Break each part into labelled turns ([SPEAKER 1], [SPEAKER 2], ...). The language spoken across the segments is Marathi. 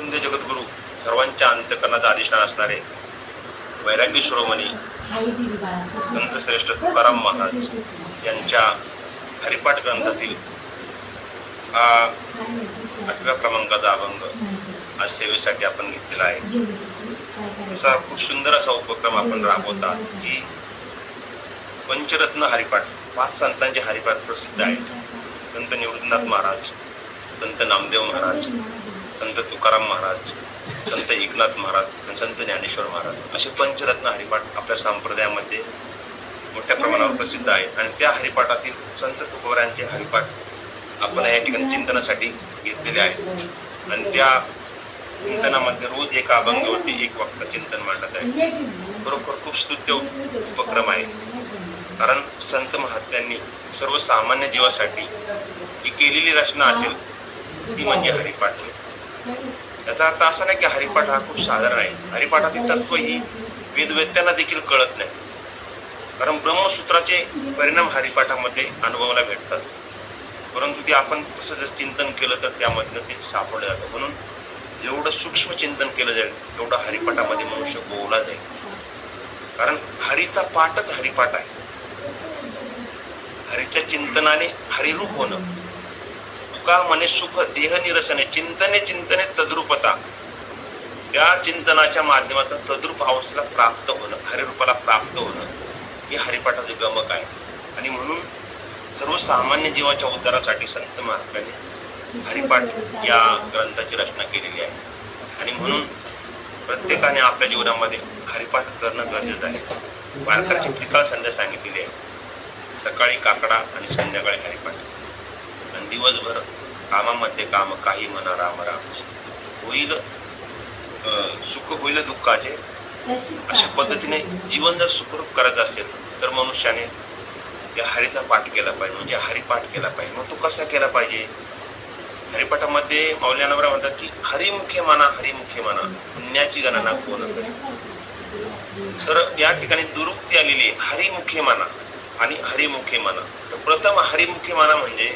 [SPEAKER 1] वंदे जगद्गुरु सर्वांच्या अंतकरणाचा अधिष्ठान असणारे वैराग्य शिरोमणी संत श्रेष्ठ तुकाराम महाराज यांच्या हरिपाठ ग्रंथातील हा 8व्या क्रमांकाचा अभंग आज सेवेसाठी आपण घेतलेला आहे. असा खूप सुंदर असा उपक्रम आपण राबवतात की पंचरत्न हरिपाठ 5 संतांचे हरिपाठ प्रसिद्ध आहेत. संत निवृत्तीनाथ महाराज, संत नामदेव महाराज, संत तुकाराम महाराज, संत एकनाथ महाराज आणि संत ज्ञानेश्वर महाराज असे पंचरत्न हरिपाठ आपल्या संप्रदायामध्ये मोठ्या प्रमाणावर प्रसिद्ध आहेत. आणि त्या हरिपाठातील संत तुकोबारायांचे हरिपाठ आपण या ठिकाणी चिंतनासाठी घेतलेले आहेत. आणि त्या चिंतनामध्ये रोज एका अभंगावरती एक वक्ता चिंतन मांडत आहे. बरोबर खूप स्तुत्य उपक्रम आहे. कारण संत महात्म्यांनी सर्वसामान्य जीवासाठी जी केलेली रचना असेल ती म्हणजे हरिपाठ. याचा अर्थ असा नाही की हरिपाठ हा खूप साधारण आहे. हरिपाठातील तत्व ही वेदवेत्यांना देखील कळत नाही. कारण ब्रह्मसूत्राचे परिणाम हरिपाठामध्ये अनुभवाला भेटतात. परंतु ते आपण कसं जर चिंतन केलं तर त्यामधनं ते सापडलं जातं. म्हणून जेवढं सूक्ष्म चिंतन केलं जाईल तेवढं हरिपाठामध्ये मनुष्य गोवला जाईल. कारण हरीचा पाठच हरिपाठ आहे. हरीच्या चिंतनाने हरिरूप होणं. तुका म्हणे सुख देह निरसने चिंतने चिंतने तद्रूपता. त्या चिंतनाच्या माध्यमातून तद्रूप अवस्थेला प्राप्त होणं, हरिरूपाला प्राप्त होणं हे हरिपाठाचे गमक आहे. आणि म्हणून सर्वसामान्य जीवाच्या उद्धारासाठी संत महात्म्यांनी हरिपाठ या ग्रंथाची रचना केलेली आहे. आणि म्हणून प्रत्येकाने आपल्या जीवनामध्ये हरिपाठ करणं गरजेचं आहे. वारकऱ्याची त्रिकाळ संध्या सांगितलेली आहे. सकाळी काकडा आणि संध्याकाळी हरिपाठ. आणि दिवसभर कामामध्ये काम काही म्हणा राम राम. होईल सुख होईल दुःखाचे. अशा पद्धतीने जीवन जर सुखरूप करायचं असेल तर मनुष्याने या हरीचा पाठ केला पाहिजे, म्हणजे हरिपाठ केला पाहिजे. मग तो कसा केला पाहिजे? हरिपाठामध्ये माऊली ज्ञानोबा म्हणतात की हरिमुखे माना, हरिमुखे माना पुण्याची गणना कोण. तर या ठिकाणी दुरुक्ती आलेली आहे. हरिमुखे माना आणि हरिमुखे माना. तर प्रथम हरिमुखे माना म्हणजे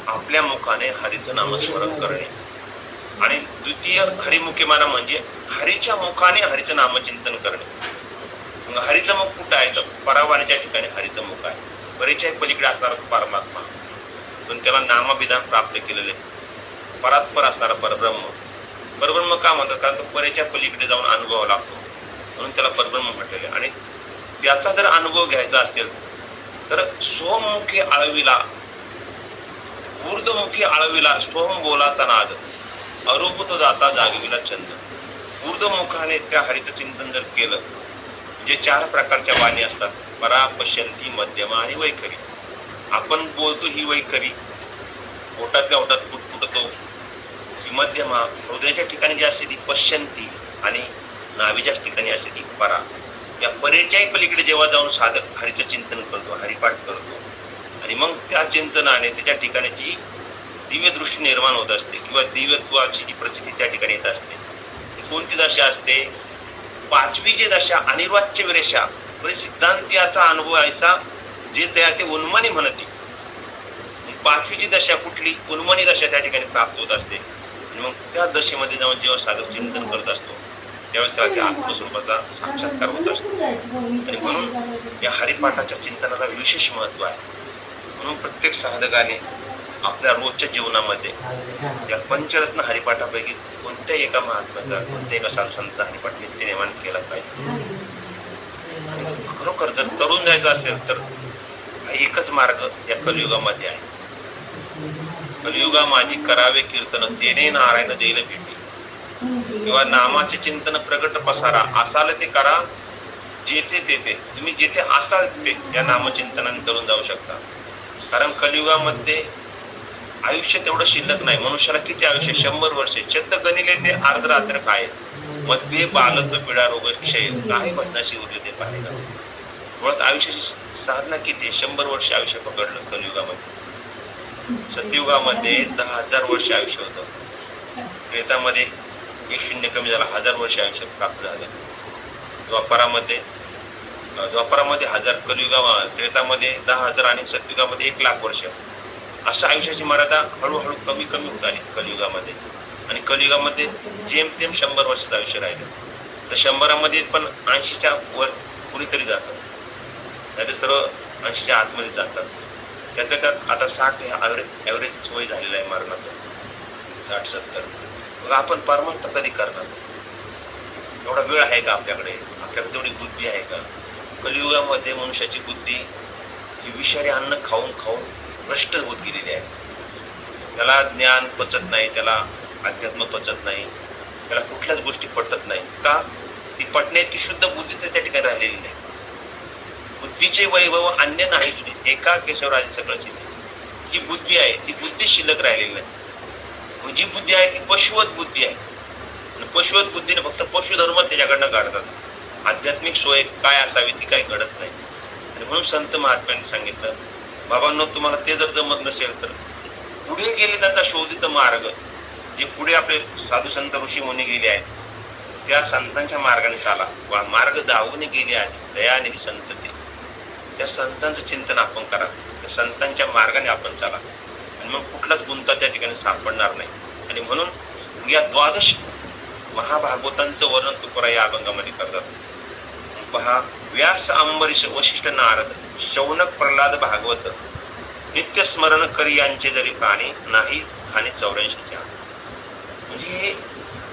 [SPEAKER 1] आपल्या मुखाने हरीचं नामस्मरण करणे. आणि द्वितीय हरिमुखे माना म्हणजे हरीच्या मुखाने हरीचं नामचिंतन करणे. मग हरीचं मुख कुठं आहे? तर परावाणीच्या ठिकाणी हरीचं मुख आहे. परीच्या पलीकडे असणारा परमात्मा, पण त्याला नामविधान प्राप्त केलेले परात्पर असणारा परब्रह्म. परब्रह्म का म्हणतात? कारण तो परीच्या पलीकडे जाऊन अनुभव लागतो म्हणून त्याला परब्रह्म म्हटलेले. आणि त्याचा जर अनुभव घ्यायचा असेल तर स्वमुखी आळविला, ऊर्ध्वमुखी आळविला स्वम बोलाचा नाद, अरूप तो जाता जागविला छंद. ऊर्ध्वमुखाने त्या हरीचं चिंतन जर केलं, जे 4 प्रकारच्या वाणी असतात, परा, पश्यंती, मध्यमा आणि वैखरी. आपण बोलतो ही वैखरी, ओटातल्या ओटात फुटफुटतो ही मध्यमा, हृदयाच्या ठिकाणी जी असते ती पश्यंती आणि नाभीच्या ठिकाणी असते ती परा. या परेच्याही पलीकडे जेव्हा जाऊन साधक हरीचं चिंतन करतो, हरिपाठ करतो, आणि मग त्या चिंतनाने त्याच्या ठिकाणी जी दिव्य दृष्टी निर्माण होत असते किंवा दिव्यत्वाची जी प्रचिती त्या ठिकाणी येत असते, कोणती दशा असते? 5वी जी दशा अनिर्वाच्य विरेषा, सिद्धांतियाचा अनुभव ऐसा जे त्या ते उन्मनी म्हणते. 5वी जी दशा कुठली? उन्मनी दशा त्या ठिकाणी प्राप्त होत असते. आणि मग त्या दशेमध्ये जाऊन जेव्हा साधक चिंतन करत असतो त्यावेळेस त्याला त्या आत्मस्वरूपाचा साक्षात्कार होत असतो. आणि म्हणून या हरिपाठाच्या चिंतनाला विशेष महत्त्व आहे. म्हणून प्रत्येक साधकाने आपल्या रोजच्या जीवनामध्ये या पंचरत्न हरिपाठापैकी कोणत्याही एका महात्म्याचा, कोणत्याही एका साधुसंत हरिपाठ नित्य निर्माण केला पाहिजे. खरोखर जर तरुण जायचं असेल तर हा एकच मार्ग या कलियुगामध्ये आहे. कलियुगा माझी करावे कीर्तन, तेने नारायण देईल भेटी. किंवा नामाचे चिंतन प्रगट पसारा, असाल ते करा जेथे तेथे. तुम्ही जेथे असाल ते या नामचिंतनाने करून जाऊ शकता. कारण कलियुगामध्ये आयुष्य तेवढं शिल्लक नाही. मनुष्याला किती आयुष्य? 100 वर्षे. चंद गणिले ते अर्धरात्र काय, मध्ये बालक पिढा रोग क्षय, काय बदनाशी उरले ते पाहिजे. मुळात आयुष्याची साधना किती? 100 वर्ष आयुष्य पकडलं कलियुगामध्ये. सतयुगामध्ये 10,000 वर्ष आयुष्य होतं. त्रेतामध्ये 1 शून्य कमी झाला, 1000 वर्ष आयुष्य प्राप्त झालं. द्वापारामध्ये 1000, त्रेतामध्ये 10,000 आणि सतयुगामध्ये 1,00,000 वर्ष. असं आयुष्याची मर्यादा हळूहळू कमी कमी होत आली कलियुगामध्ये. आणि कलियुगामध्ये जेमतेम 100 वर्षाचं आयुष्य राहिलं. तर 100मध्ये पण 80च्या वर कुणीतरी जातं, नाही तर सर्व 80च्या आतमध्ये जातात. त्यातल्या त्यात आता 60 हे ॲव्हरेज वय झालेलं आहे मरणाचं, 60-70. मग आपण परमार्थ कधी करणार? एवढा वेळ आहे का आपल्याकडे? आपल्याकडे तेवढी बुद्धी आहे का? कलियुगामध्ये मनुष्याची बुद्धी ही विषारी अन्न खाऊन खाऊन भ्रष्ट होत गेलेली आहे. त्याला ज्ञान पचत नाही, त्याला अध्यात्म पचत नाही, त्याला कुठल्याच गोष्टी पटत नाही. का? ती पटण्याची शुद्ध बुद्धी तर त्या ठिकाणी राहिलेली नाही. बुद्धीचे वैभव अन्य नाही तुझे, एका केशवराजे सगळंच येते. जी बुद्धी आहे ती बुद्धी शिल्लक राहिलेली नाही. मग जी बुद्धी आहे ती पशुवत बुद्धी आहे. आणि पशुवत बुद्धीने फक्त पशुधर्म त्याच्याकडनं काढतात. आध्यात्मिक सोय काय असावी ती काही घडत नाही. आणि म्हणून संत महात्म्यांनी सांगितलं, बाबांनो तुम्हाला ते जर जमत नसेल तर पुढे गेले त्यांचा शोधित मार्ग, जे पुढे आपले साधू संत ऋषी मुनी गेले आहेत त्या संतांच्या मार्गाने चाला. वा मार्ग दावून गेले आहेत दयानिधी संत ते, त्या संतांचं चिंतन आपण करा, त्या संतांच्या मार्गाने आपण चाला, आणि मग कुठलाच गुंता त्या ठिकाणी सापडणार नाही. आणि म्हणून या 12 महाभागवतांचं वर्णन तुकाराम या अभंगामध्ये करतात. पहा, व्यास अंबरीश वशिष्ठ नारद शौनक प्रल्हाद भागवत नित्य स्मरण करी यांचे जरी प्राणी नाही खाणे 84. म्हणजे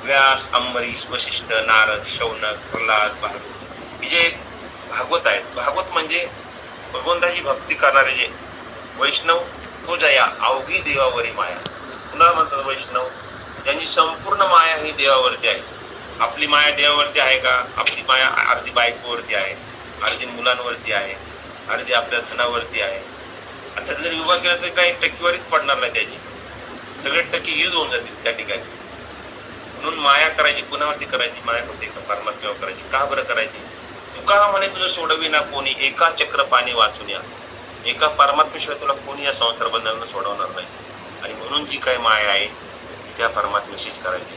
[SPEAKER 1] व्यास अंबरीश वशिष्ठ नारद शौनक प्रल्हाद भागवत हे जे भागवत आहेत, भागवत म्हणजे भगवंताची भक्ती करणारे जे वैष्णव, तो जया अवघी देवावरी माया. पुन्हा म्हणतात वैष्णव ज्यांची संपूर्ण माया ही देवावरती आहे. आपली माया देवावरती आहे का? आपली माया अर्धी बायकोवरती आहे, अर्धी मुलांवरती आहे, अर्धी आपल्या धनावरती आहे. आता जर विवाह केला तर काही टक्केवारीच पडणार नाही त्याची, सगळे टक्के यूज होऊन जातील त्या ठिकाणी. म्हणून माया करायची कुणावरती करायची? माया होते का परमात्म्यावर करायची? का बरं करायची? तुकाराम म्हणे तुझं सोडविना कोणी, एका चक्र पाणी वाचून या. एका परमात्मेशिवाय तुला कोणी या संसार बंधनानं सोडवणार नाही. आणि म्हणून जी काही माया आहे त्या परमात्म्याशीच करायची.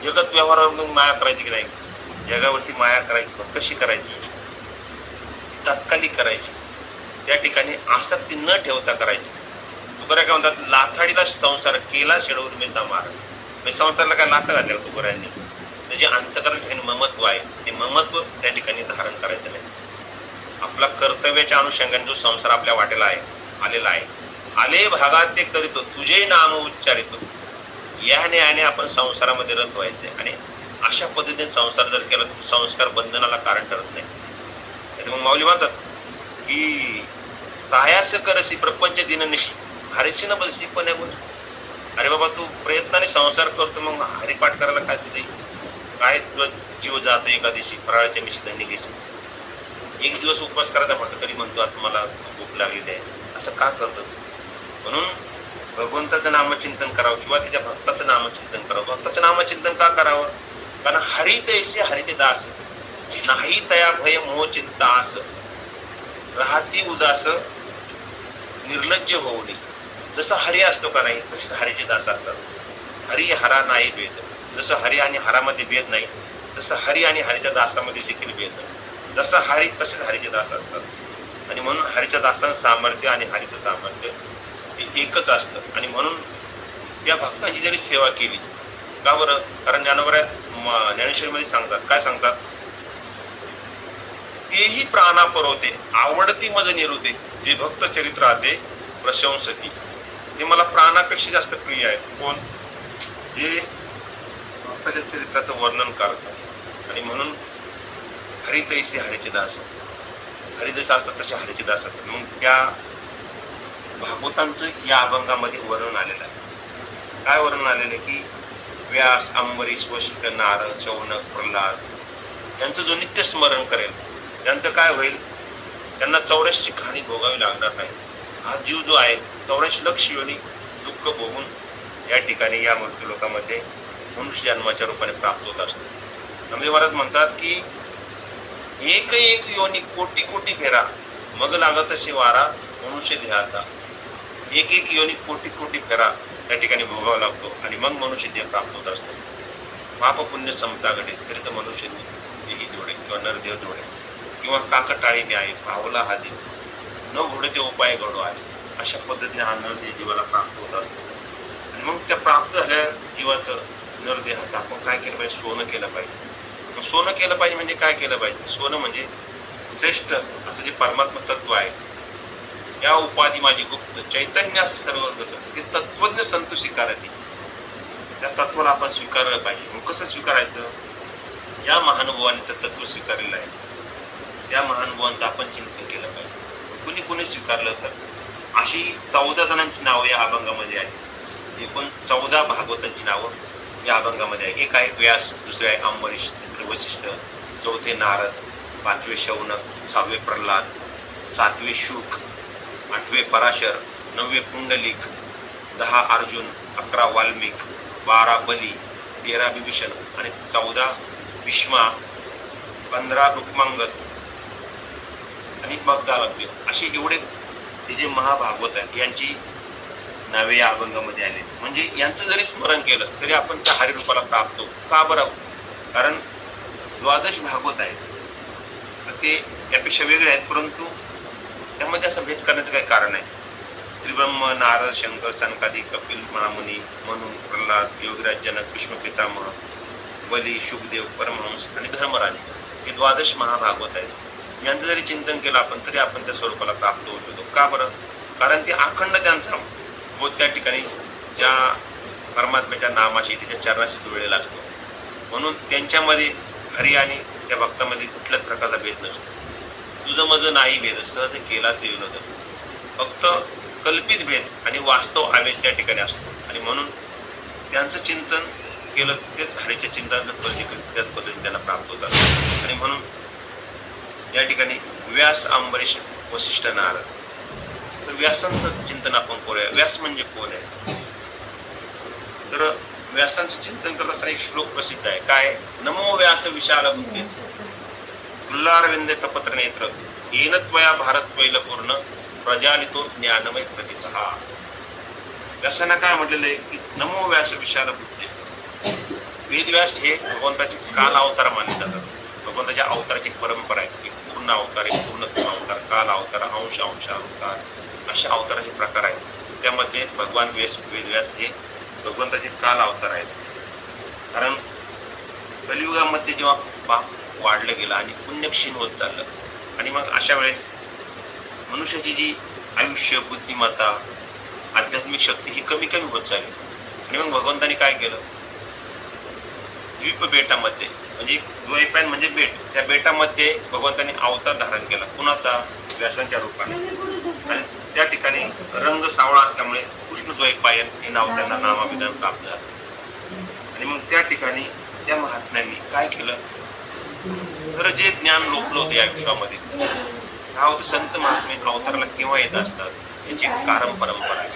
[SPEAKER 1] जगत व्यवहारावर माया करायची की नाही? जगावरती माया करायची, पण कशी करायची? तात्कालिक करायची, त्या ठिकाणी आसक्ती न ठेवता करायची. तुकाराम काय म्हणतात, लाथाडीला संसार केला शेडवर मिळता मार. म्हणजे संसाराला काय लाथा घातल्या तुकारांनी? जे अंतकरण ठिकाणी ममत्व आहे ते ममत्व त्या ठिकाणी धारण करायचं नाही. आपला कर्तव्याच्या अनुषंगाने जो संसार आपल्या वाटेला आहे आलेला आहे, आले भागात ते करीतो तुझे नाम उच्चारितो, या न्यायाने आपण संसारामध्ये रत व्हायचे. आणि अशा पद्धतीने संसार जर केला तर संस्कार बंधनाला कारण ठरत नाही. मग माऊली म्हणतात की सायास करसी प्रपंच दिननिशी हरीची न बसी पण. अरे बाबा तू प्रयत्नाने संसार करतो, मग हरिपाठ करायला काय तुझे काय तुझा जीव जातो? एका दिवशी फराळाच्या मिशी धन्य घेशी, एक दिवस उपवास करायचा म्हटलं तरी म्हणतो आता मला भूक लागलेली आहे. असं का करतो? म्हणून भगवंताचं नामचिंतन करावं किंवा त्याच्या भक्ताचं नामचिंतन करावं. भक्ताचं नामचिंतन का करावं? कारण हरी तैसे हरीचे दास, नाही तया भय मोह चिंता आस, राहती उदास निर्लज्ज होऊ नये. जसं हरी असतो का नाही तसे हरीचे दास असतात. हरी हरा नाही भेद. जसं हरी आणि हरामध्ये भेद नाही तसं हरी आणि हरीच्या दासामध्ये देखील भेद नाही. जसं हरी तसेच हरीचे दास असतात. आणि म्हणून हरीच्या दासांचं सामर्थ्य आणि हरीचं सामर्थ्य हे एकच असतं. आणि म्हणून या भक्तांची जरी सेवा केली, का बरं? कारण ज्ञानेश्वरीमध्ये सांगतात, काय सांगतात? तेही प्राणा परवते आवडती मज निरुते, जे भक्त चरित्र आते प्रशंसती. ते मला प्राणापेक्षा जास्त प्रिय आहे. कोण? जे भक्ताच्या चरित्राचं वर्णन करतात. आणि म्हणून हरी तैसे हरीचे दास, हरी जसे असतात तसे हरीचे दास असतात. मग त्या भागवतांचं या अभंगामध्ये वर्णन आलेलं आहे. काय वर्णन आलेलं आहे? की व्यास अंबरीश वशिष्ठ नारद शौनक प्रल्हाद यांचं जो नित्य स्मरण करेल त्यांचं काय होईल? त्यांना 84 खाणी भोगावी लागणार नाही. हा जीव जो आहे 84 लक्ष योनी दुःख भोगून या ठिकाणी या मृत्यू लोकांमध्ये मनुष्य जन्माच्या रूपाने प्राप्त होत असतो. नामदेव महाराज म्हणतात की एक एक योनी कोटी कोटी फेरा मग लागत अशी वारा मनुष्य देहाचा. एक एक योनी कोटी कोटी फेरा त्या ठिकाणी भोगावा लागतो आणि मग मनुष्य देह प्राप्त होत असतो. पाप पुण्य समता घडे तरी तर मनुष्य देही जोडे किंवा नरदेह जोडे किंवा काकटाळी न्याय भावला हा देव न घोडते उपाय घडो आले. अशा पद्धतीने हा नरदेह जीवाला प्राप्त होत असतो. आणि मग त्या प्राप्त झालेल्या जीवाचं नरदेहाचं आपण काय केलं पाहिजे? सोनं केलं पाहिजे. मग सोनं केलं पाहिजे म्हणजे काय केलं पाहिजे? सोनं म्हणजे श्रेष्ठ असं जे परमात्मा तत्व आहे, या उपाधी माझी गुप्त चैतन्य असं सर्वगत ते तत्वज्ञ संत स्वीकारते. त्या तत्वाला आपण स्वीकारलं पाहिजे. मग कसं स्वीकारायचं? ज्या महानुभावाने ते तत्व स्वीकारलेलं आहे त्या महानुभावांचं आपण चिंतन केलं पाहिजे. कुणी कुणी स्वीकारलं तर अशी 14 जणांची नावं या अभंगामध्ये आहेत. एकूण 14 भागवतांची नावं या अभंगामध्ये आहे. एक आहे व्यास, दुसरे आहे अंबरीश, तिसरे वशिष्ठ, चौथे नारद, पाचवे शौनक, सहावे प्रल्हाद, सातवे शुक, आठवे पराशर, नववे पुंडलिक, 10 अर्जुन, 11 वाल्मिक, 12 बली, 13 विभीषण आणि 14 भीष्मा, 15 रुक्मांगद आणि बगदालभ्य. असे एवढे हे जे महाभागवत आहेत यांची नावे या अभंगामध्ये आले. म्हणजे यांचं जरी स्मरण केलं तरी आपण त्या हरिरूपाला प्राप्त होतो. का बरं? कारण 12 भागवत आहेत तर ते यापेक्षा वेगळे आहेत, परंतु त्यामध्ये असं भेट करण्याचं काही कारण आहे. त्रिब्रह्म, नारद, शंकर, सनकादी, कपिल, महामुनी, मनु, प्रल्हाद, योगीराज, जनक, भीष्म पितामह, बली, शुकदेव, परमहंस आणि धर्मराज हे 12 महाभागवत आहेत. यांचं जरी चिंतन केलं आपण तरी आपण त्या स्वरूपाला प्राप्त होऊ शकतो. का बरं? कारण ते अखंड त्यांचा बोध त्या ठिकाणी त्या परमात्म्याच्या नामाशी त्याच्या चरणाशी जुळलेला असतो. म्हणून त्यांच्यामध्ये हरी आणि त्या भक्तामध्ये कुठल्याच प्रकारचा भेद नसतो. तुझं माझं नाही भेद, सहज केलाच विनोद. फक्त कल्पित भेद आणि वास्तव आवेश त्या ठिकाणी असतो. आणि म्हणून त्यांचं चिंतन केलं तेच हरीच्या चिंतनाचं फळ त्याच पद्धतीने त्यांना प्राप्त होतात. आणि म्हणून या ठिकाणी व्यास, अंबरीश, वशिष्ठ, नारद. तर व्यासांचं चिंतन आपण करूया. व्यास म्हणजे कोण आहे? तर व्यासांचं चिंतन करत असताना एक श्लोक प्रसिद्ध आहे. काय? नमो व्यास विशाल बुद्धी फुल्लारविंदे तपत्र नेत्र येन त्वया भारत पैल पूर्ण प्रजालितो ज्ञानमय प्रतिभा. व्यासांना काय म्हटलेलं आहे की नमो व्यास विशाल बुद्धी. वेदव्यास हे भगवंताचे काल अवतार मानले जातात. भगवंताच्या अवताराची परंपरा आहे. एक पूर्ण अवतार, एक पूर्ण अवतार, काल अवतार, अंश अवतार, अशा अवताराचे प्रकार आहेत. त्यामध्ये भगवान वेदव्यास हे भगवंताचे काल अवतार आहेत. कारण कलियुगामध्ये जेव्हा पाप वाढलं गेलं आणि पुण्य क्षीण होत चाललं आणि मग अशा वेळेस मनुष्याची जी आयुष्य, बुद्धिमत्ता, आध्यात्मिक शक्ती ही कमी कमी होत चालली. आणि मग भगवंताने काय केलं? द्वीप बेटामध्ये म्हणजे द्वैपायन म्हणजे बेट, त्या बेटामध्ये भगवंताने अवतार धारण केला. कुणाचा? व्यासांच्या रूपाने. आणि त्या ठिकाणी रंग सावळा असल्यामुळे कृष्ण द्वैपायन हे नाव त्यांना नामाभिधान प्राप्त झालं. आणि मग त्या ठिकाणी त्या महात्म्यांनी काय केलं? तर जे ज्ञान लोकलं होतं या विश्वामध्ये, काय होतं? संत महात्मे अवताराला केव्हा येत असतात याची कारण परंपरा आहे.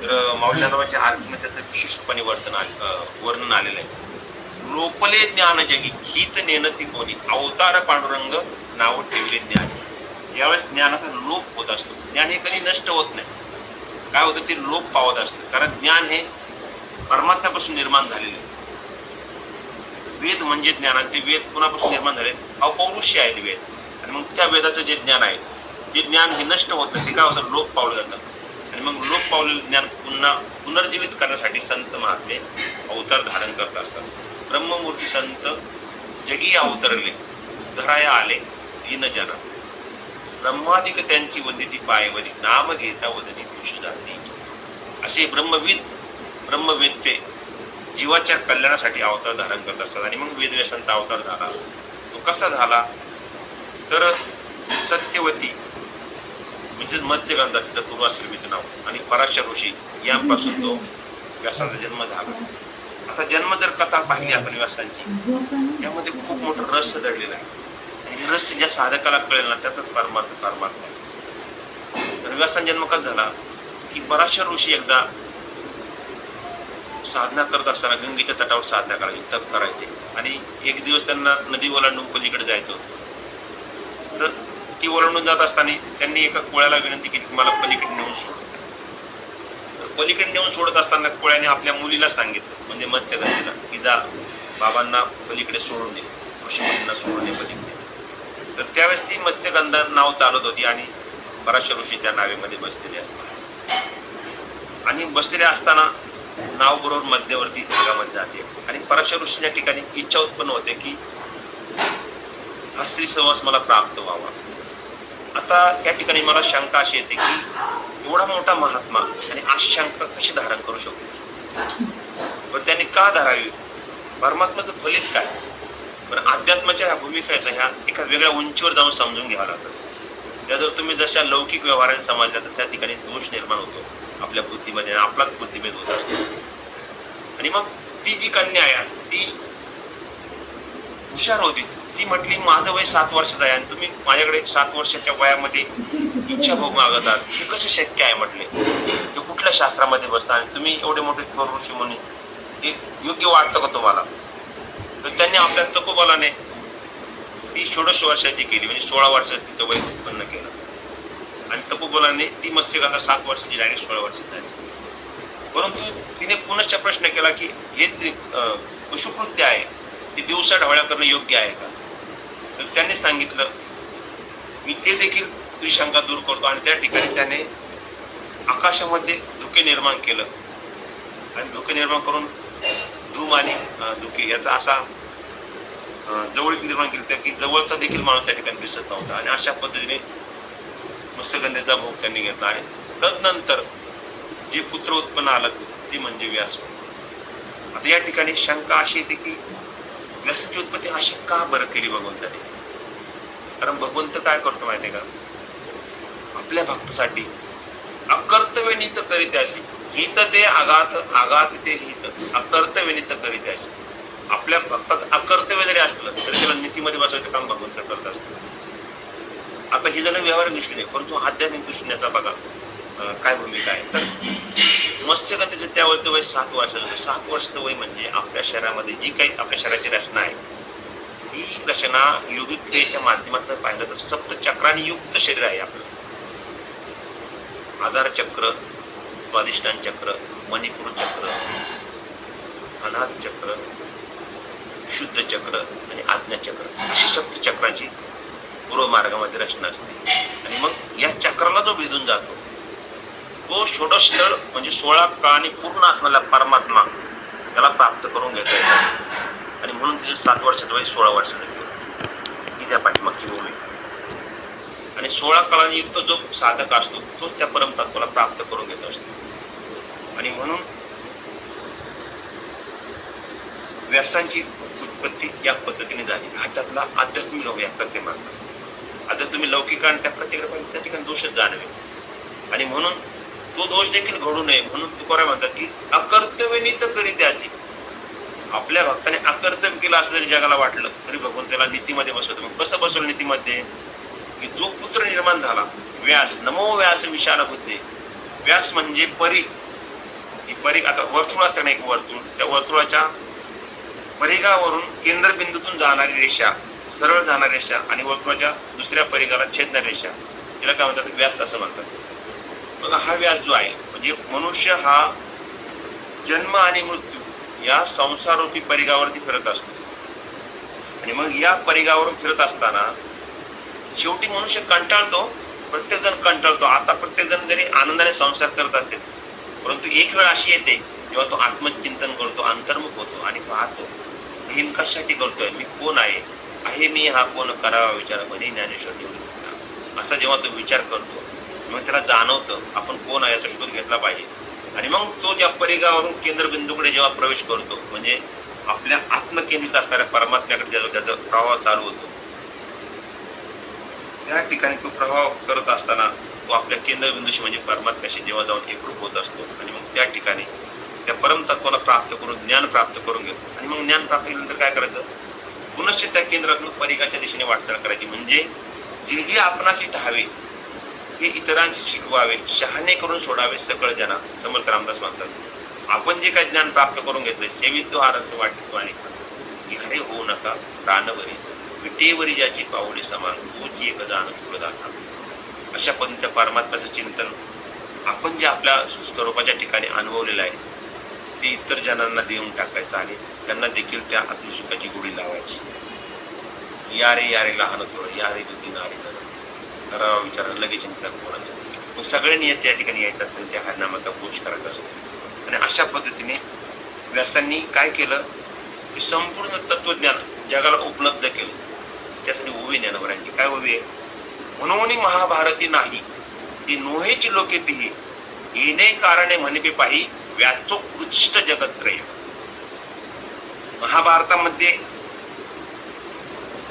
[SPEAKER 1] तर माऊली ज्ञानोबाच्या आरतीमध्ये त्याचं विशिष्टपणे वर्णन आलेलं आहे. लोपले ज्ञान जगी हित नेनती कोणी अवतार पांडुरंग नाव ठेवले ज्ञान. ज्यावेळेस ज्ञानाचा लोप होत असतो, ज्ञान हे कधी नष्ट होत नाही. काय होतं? ते लोप पावत असतं. कारण ज्ञान हे परमात्म्यापासून निर्माण झालेले. वेद म्हणजे ज्ञान आणि ते वेद कुणापासून निर्माण झाले? अपौरुष्य आहेत वेद. आणि मग त्या वेदाचं जे ज्ञान आहे ते ज्ञान हे नष्ट होत नाही. ते काय होतं? लोप पावलं जातं. आणि मग लोप पावलेलं ज्ञान पुन्हा पुनर्जीवित करण्यासाठी संत महात्मे अवतार धारण करत असतात. ब्रह्ममूर्ती संत जगी अवतरले धराया आले दीन जना ब्रह्मादिक त्यांची वदिती पायवरी नाम घेता वदनी खुश जाती. असे ब्रह्मवेत्ते जीवाच्या कल्याणासाठी अवतार धारण करत असतात. आणि मग वेदव्यासांचा अवतार झाला. तो कसा झाला? तर सत्यवती म्हणजे मत्स्यगंधा तिथं पूर्वाश्रमीचं नाव आणि पराशर ऋषी यांपासून तो व्यासाचा जन्म झाला. आता जन्म जर कथा पाहिली आपण व्यासांची, यामध्ये खूप मोठं रहस्य दडलेलं आहे. आणि रहस्य ज्या साधकाला कळेल ना त्याचाच परमार्थ. तर व्यासांचा जन्म कसा झाला की पराशर ऋषी एकदा साधना करत असताना गंगेच्या तटावर साधना करायची, तप करायचे. आणि एक दिवस त्यांना नदी ओलांडून पलीकडे जायचं होतं. तर ती ओलांडून जात असताना त्यांनी एका कोळ्याला विनंती केली की मला पलीकडे नेऊन सोड. तर पलीकडे नेऊन सोडत असताना कोळ्याने आपल्या मुलीला सांगितलं, म्हणजे मत्स्यगंधेला, की जा बाबांना पलीकडे सोडून दे, ऋषीमुनींना सोडून दे पलीकडे. तर त्यावेळेस ती मत्स्यगंधा नाव चालत होती आणि पराशर ऋषी त्या नावेमध्ये बसलेले असतात. आणि बसलेले असताना नाव बरोबर मध्यवर्ती भागामध्ये जाते आणि पराशर ऋषीच्या ठिकाणी इच्छा उत्पन्न होते की हा श्री सहवास मला प्राप्त व्हावा. आता या ठिकाणी मला शंका अशी येते की एवढा मोठा महात्मा आणि अशी शंका कशी धारण करू शकतो, पण त्यांनी का धरावी, परमात्म्याचं फलित काय. पण अध्यात्माच्या ह्या भूमिका आहेत ह्या एका वेगळ्या उंचीवर जाऊन समजून घ्यावा लागतात. त्या जर तुम्ही जशा लौकिक व्यवहाराने समजल्या तर त्या ठिकाणी दोष निर्माण होतो आपल्या बुद्धीमध्ये, आपलाच बुद्धिभेद होत असतो. आणि मग ती जी कन्या आहे ती हुशार होती. ती म्हटली माझं वय 7 वर्षाचं आहे आणि तुम्ही माझ्याकडे 7 वर्षाच्या वयामध्ये इच्छा भोग मागत आहात, हे कसं शक्य आहे म्हटले. ते कुठल्या शास्त्रामध्ये बसता आणि तुम्ही एवढे मोठे थोर ऋषी मुनी, हे योग्य वाटतं का तुम्हाला. तर त्यांनी आपल्या तपोबलाने ती 16 वर्षाची केली, म्हणजे 16 वर्षाचं तिचं वय उत्पन्न केलं आणि तपोबलाने ती मत्स्यगंधा 7 वर्षाची डायरेक्ट 16 वर्षाची झाली. परंतु तिने पुनश्च प्रश्न केला की हे पशुकृत्य आहे, ते दिवसा ढवळ्या करणं योग्य आहे का. तर त्यांनी सांगितलं मी ते देखील तुझी शंका दूर करतो. आणि त्या ठिकाणी त्याने आकाशामध्ये धुके निर्माण केलं आणि धुके निर्माण करून धूम आणि धुके याचा असा जवळीक निर्माण केली की जवळचा देखील माणूस त्या ठिकाणी दिसत नव्हता. आणि अशा पद्धतीने मत्स्यगंधेचा भोग त्यांनी घेतला. आणि तदनंतर जे पुत्र उत्पन्न आलं ते म्हणजे व्यास. आता या ठिकाणी शंका अशी येते की व्यासाची उत्पत्ती अशी का बरं केली भगवंताने. कारण भगवंत काय करतो माहितीये का, आपल्या भक्तासाठी अकर्तव्यनित करीत्यासी हित ते आघात आघात ते हित अकर्तव्यनित करीत्यासी. आपल्या भक्ताचं अकर्तव्य जरी असलं तरी त्याला नीतीमध्ये बसवायचं काम भगवंत करत असतं. आता ही जण व्यावहारिक दृष्टीने, परंतु आध्यात्मिक दृष्टीने आता बघा काय भूमिका आहे. तर मत्स्यगंधेचं त्यावेळचं वय 7 वर्षाचं. 7 वर्षाचं वय म्हणजे आपल्या शरीरामध्ये जी काही आपल्या शरीराची रचना आहे ही रचना योगिक क्रियेच्या माध्यमातून पाहिलं तर सप्तचक्रांनी युक्त शरीर आहे आपलं. आधार चक्र, स्वाधिष्ठान चक्र, मणिपूर चक्र, अनाहत चक्र, शुद्ध चक्र आणि आज्ञा चक्र अशी सप्तचक्राची पूर्व मार्गामध्ये रचना असते. आणि मग या चक्राला जो भेदून जातो तो षोडश स्थळ म्हणजे 16 काळाने पूर्ण असणारा परमात्मा त्याला प्राप्त करून घेता येतो. आणि म्हणून तिथे 7 वर्षाचं वय 16 वर्षाचं ही त्या पाठीमागची भूमी. आणि 16 काळाने युक्त जो साधक असतो तोच त्या परमतत्वाला प्राप्त करून घेत असतो. आणि म्हणून व्यासांची उत्पत्ती या पद्धतीने झाली. हा त्यातला आध्यात्मिक लोक या प्रत्येक मानतात. आता तुम्ही लौकिक आणि त्या प्रत्येकाला त्या ठिकाणी दोषच जाणवे. आणि म्हणून तो दोष देखील घडू नये म्हणून तुकाराम म्हणतात की अकर्तव्यनित करीत्यासी. आपल्या भक्ताने अकर्तव्य केलं असं जरी जगाला वाटलं तरी भगवंत त्याला नीतीमध्ये बसवतो. मग कसं बसवलं नीतीमध्ये की जो पुत्र निर्माण झाला व्यास, नमो व्यास विशाल बुद्धे. व्यास म्हणजे परी. ही परी आता वर्तुळ असतं ना एक वर्तुळ, त्या वर्तुळाच्या परिघावरून केंद्रबिंदूतून जाणारी रेषा, सरळ जाणारी रेषा आणि वर्तुळाच्या दुसऱ्या परिघाला छेदणारी रेषा, तिला काय म्हणतात व्यास असं म्हणतात. मग हा व्यास जो आहे म्हणजे मनुष्य हा जन्म आणि मृत्यू या संसारोपी परिघावरती फिरत असतो. आणि मग या परिघावरून फिरत असताना शेवटी मनुष्य कंटाळतो. प्रत्येक जण कंटाळतो. आता प्रत्येक जण जरी आनंदाने संसार करत असेल परंतु एक वेळ अशी येते जेव्हा तो आत्मचिंतन करतो, अंतर्मुख होतो आणि पाहतो हे कशासाठी करतोय, मी कोण आहे मी हा कोण करावा विचार म्हणे ज्ञानेश्वर निवृत्त. असा जेव्हा तो विचार करतो मग त्याला जाणवतं आपण कोण आहे याचा शोध घेतला पाहिजे. आणि मग तो त्या परिघावरून केंद्रबिंदूकडे जेव्हा प्रवेश करतो म्हणजे आपल्या आत्मकेंद्रित असणाऱ्या परमात्म्याकडे जेव्हा त्याचा प्रवाह चालू होतो त्या ठिकाणी तो प्रवाह करत असताना तो आपल्या केंद्रबिंदूशी म्हणजे परमात्म्याशी जेव्हा जाऊन एकरूप होत असतो. आणि मग त्या ठिकाणी त्या परमतत्वाला प्राप्त करून ज्ञान प्राप्त करून घेतो. आणि मग ज्ञान प्राप्त केल्यानंतर काय करायचं, पुनश्च त्या केंद्रातून परिघाच्या दिशेने वाटचाल करायची. म्हणजे जे जे आपणाशी ठावे हे इतरांशी शिकवावे, शहाणे करून सोडावे सकळ जना. समर्थ रामदास म्हणतात आपण जे काही ज्ञान प्राप्त करून घेतले सेवितो हा रस वाटितो आणि हरे होऊ नका प्राणवरी विटेवरी ज्याची पावली समान तोची एक जाण सुखदाता. अशा पद्धतीच्या परमात्म्याचं चिंतन आपण जे आपल्या स्वरूपाच्या ठिकाणी अनुभवलेलं आहे ते इतर जणांना देऊन टाकायचं आणि त्यांना देखील त्या आत्मसुखाची गोडी लावायची. या रे लहान थोडं या रे दुधी नारी करावा विचार लगेच चिंतन कोणाचं. मग सगळ्यांनी त्या ठिकाणी यायचं असेल त्या हरनामाचा घोष करायचा असतो. आणि अशा पद्धतीने व्यासांनी काय केलं की संपूर्ण तत्वज्ञान जगाला उपलब्ध केलं. त्यासाठी ओवी ज्ञानोबरांची काय ओवी आहे? म्हणून महाभारती नाही ती नोहेची लोके तीही येणे कारणे म्हणिबे पाही व्याचो उच्चिष्ट जगत्रय. महाभारतामध्ये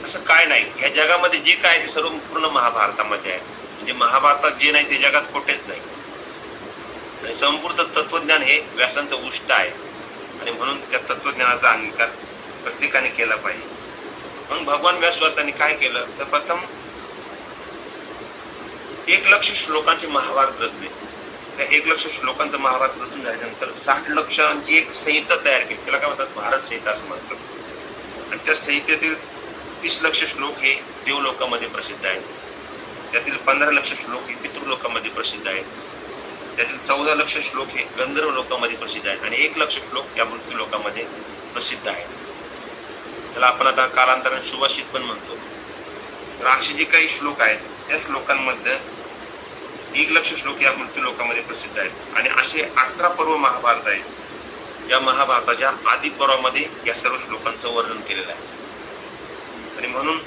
[SPEAKER 1] असं काय नाही, या जगामध्ये जे काय ते सर्व पूर्ण महाभारतामध्ये आहे. म्हणजे महाभारतात जे नाही ते जगात कुठेच नाही. आणि संपूर्ण तत्वज्ञान हे व्यासांचं उष्ट आहे आणि म्हणून त्या तत्वज्ञानाचा अंगीकार प्रत्येकाने केला पाहिजे. मग भगवान व्यासव्यासांनी काय केलं तर प्रथम 1,00,000 श्लोकांचे महाभारत रचले. त्या 1,00,000 श्लोकांचं महाभारत रचून झाल्यानंतर 60,00,000ची एक संहिता तयार केली. त्याला काय म्हणतात? भारत संहिता असं म्हणतात. आणि त्या संहितेतील 30,00,000 श्लोक हे देवलोकामध्ये प्रसिद्ध आहेत. त्यातील 15,00,000 श्लोक हे पितृलोकामध्ये प्रसिद्ध आहेत. त्यातील 14,00,000 श्लोक हे गंधर्व लोकामध्ये प्रसिद्ध आहेत आणि 1,00,000 श्लोक या मृत्यू लोकामध्ये प्रसिद्ध आहेत. त्याला आपण आता कालांतराने सुभाषित पण म्हणतो. तर असे जे काही श्लोक आहेत त्या श्लोकांमध्ये 1,00,000 श्लोक या मृत्यू लोकामध्ये प्रसिद्ध आहेत. आणि असे 18 पर्व महाभारत आहेत. या महाभारताच्या आदी पर्वामध्ये या सर्व श्लोकांचं वर्णन केलेलं आहे. आणि म्हणून